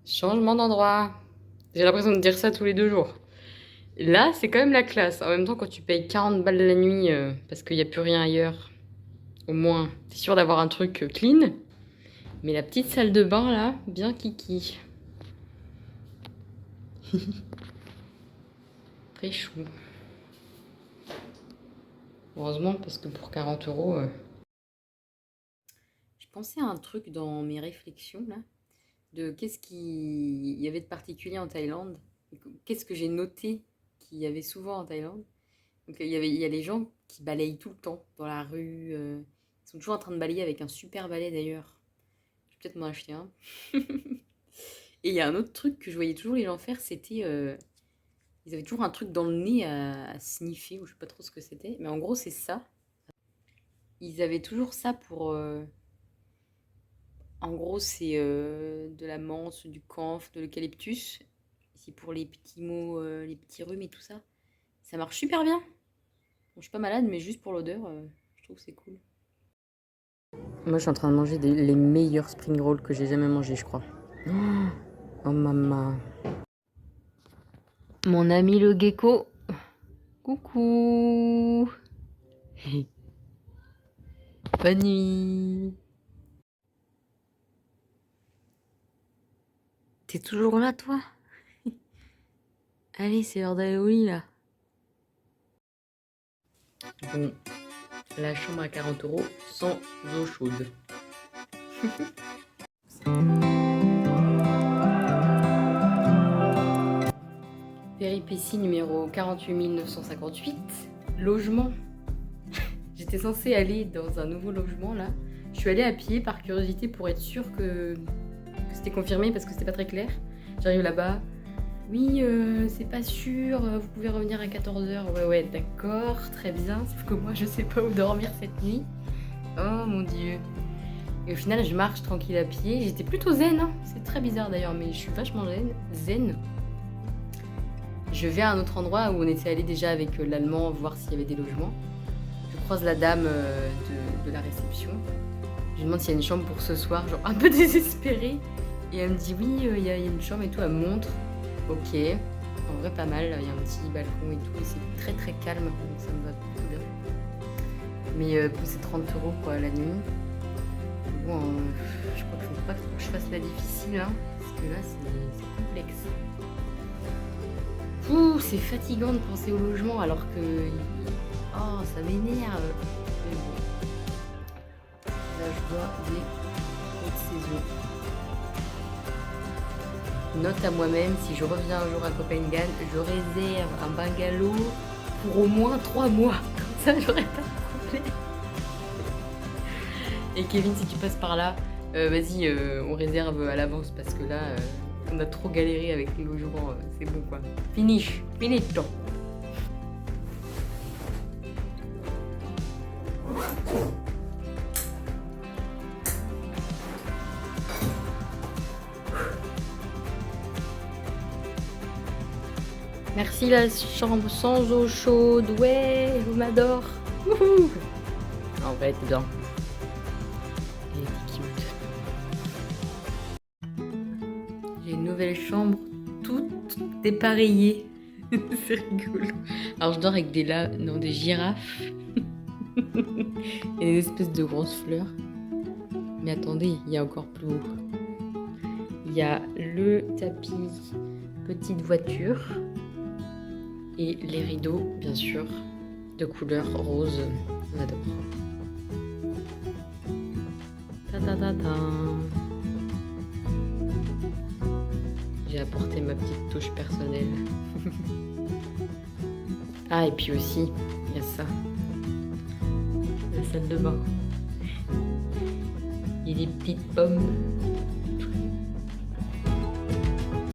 Changement d'endroit. J'ai l'impression de dire ça tous les 2 jours. Là, c'est quand même la classe. En même temps, quand tu payes 40 balles la nuit parce qu'il n'y a plus rien ailleurs, au moins, t'es sûr d'avoir un truc clean. Mais la petite salle de bain, là, bien kiki. Très chou. Heureusement, parce que pour 40 euros... Je pensais à un truc dans mes réflexions, là, de qu'est-ce qu'il y avait de particulier en Thaïlande. Qu'est-ce que j'ai noté qu'il y avait souvent en Thaïlande. Donc il y a les gens qui balayent tout le temps dans la rue. Ils sont toujours en train de balayer avec un super balai d'ailleurs. Je vais peut-être m'en acheter un. Et il y a un autre truc que je voyais toujours les gens faire, c'était... ils avaient toujours un truc dans le nez à sniffer, ou je sais pas trop ce que c'était. Mais en gros, c'est ça. Ils avaient toujours ça pour... en gros, c'est de la menthe, du camphre, de l'eucalyptus. C'est pour les petits maux, les petits rhumes et tout ça. Ça marche super bien. Bon, je suis pas malade, mais juste pour l'odeur, je trouve que c'est cool. Moi, je suis en train de manger les meilleurs spring rolls que j'ai jamais mangés, je crois. Oh, maman. Mon ami le gecko. Coucou. Bonne nuit. T'es toujours là, toi? Allez, c'est l'heure d'aller au lit, là. Bon, la chambre à 40 euros sans eau chaude. Péripétie numéro 48 958. Logement. J'étais censée aller dans un nouveau logement là. Je suis allée à pied par curiosité pour être sûre que c'était confirmé parce que c'était pas très clair. J'arrive là-bas. Oui, c'est pas sûr, vous pouvez revenir à 14h. Ouais, d'accord, très bien. Sauf que moi, je sais pas où dormir cette nuit. Oh mon dieu. Et au final, je marche tranquille à pied. J'étais plutôt zen, hein. C'est très bizarre d'ailleurs, mais je suis vachement zen. Je vais à un autre endroit où on était allé déjà avec l'allemand voir s'il y avait des logements. Je croise la dame de la réception. Je lui demande s'il y a une chambre pour ce soir, genre un peu désespérée. Et elle me dit oui, il y a une chambre et tout, elle me montre. Ok, en vrai pas mal, il y a un petit balcon et tout, et c'est très très calme, donc ça me va plutôt bien. Mais bon, c'est 30 euros quoi la nuit. Bon, je crois qu'il faut pas que je fasse la difficile, hein, parce que là c'est complexe. Ouh, c'est fatigant de penser au logement alors que... Oh, ça m'énerve. Mais bon. Là, je vois des hautes saisons. Note à moi-même, si je reviens un jour à Copenhague, je réserve un bungalow pour au moins 3 mois. Comme ça, j'aurai pas de problème. Et Kevin, si tu passes par là, vas-y, on réserve à l'avance parce que là, on a trop galéré avec les logements. C'est bon quoi. Finito. Merci la chambre sans eau chaude, ouais, on m'adore. En vrai, t'es bien. Elle était cute. J'ai une nouvelle chambre toute dépareillée. C'est rigolo. Alors je dors avec des girafes et des espèces de grosses fleurs. Mais attendez, il y a encore plus haut. Il y a le tapis petite voiture et les rideaux, bien sûr, de couleur rose. On adore. Ta ta ta ta. J'ai apporté ma petite touche personnelle. Ah, et puis aussi, il y a ça. La salle de bain. Il y a des petites pommes.